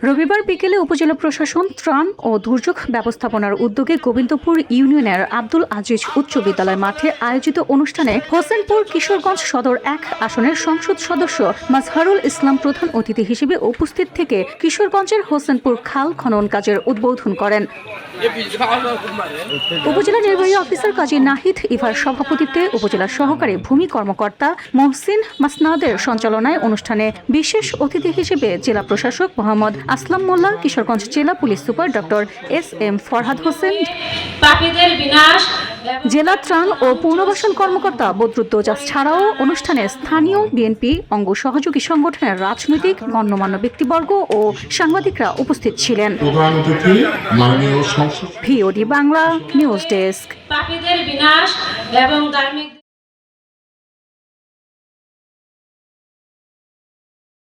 রবিবার বিকেলে উপজেলা প্রশাসন ত্রাণ ও দুর্যোগ ব্যবস্থাপনার উদ্যোগে গোবিন্দপুর ইউনিয়নের আব্দুল আজিজ উচ্চ বিদ্যালয় মাঠে আয়োজিত অনুষ্ঠানে হোসেনপুর কিশোরগঞ্জ সদর ১ আসনের সংসদ সদস্য মাজহারুল ইসলাম প্রধান অতিথি হিসেবে উপস্থিত থেকে কিশোরগঞ্জের হোসেনপুর খাল খনন কাজের উদ্বোধন করেন। উপজেলা নির্বাহী অফিসার কাজী নাহিদ ইভার সভাপতিত্বে উপজেলা সহকারী ভূমি কর্মকর্তা মহসিন মাসনাদের সঞ্চালনায় অনুষ্ঠানে বিশেষ অতিথি হিসেবে জেলা প্রশাসক মোহাম্মদ আসলাম মোল্লা, কিশোরগঞ্জ জেলা police super doctor SM. Farhad Hossain, জেলা ত্রাণ ও পুনর্বাসন কর্মকর্তা বদরুদ্দোজা ছাড়াও অনুষ্ঠানে স্থানীয় বিএনপি অঙ্গ সহযোগী সংগঠনের রাজনৈতিক গণ্যমান্য ব্যক্তিবর্গ ও সাংবাদিকরা উপস্থিত ছিলেন। VOD Bangla news desk.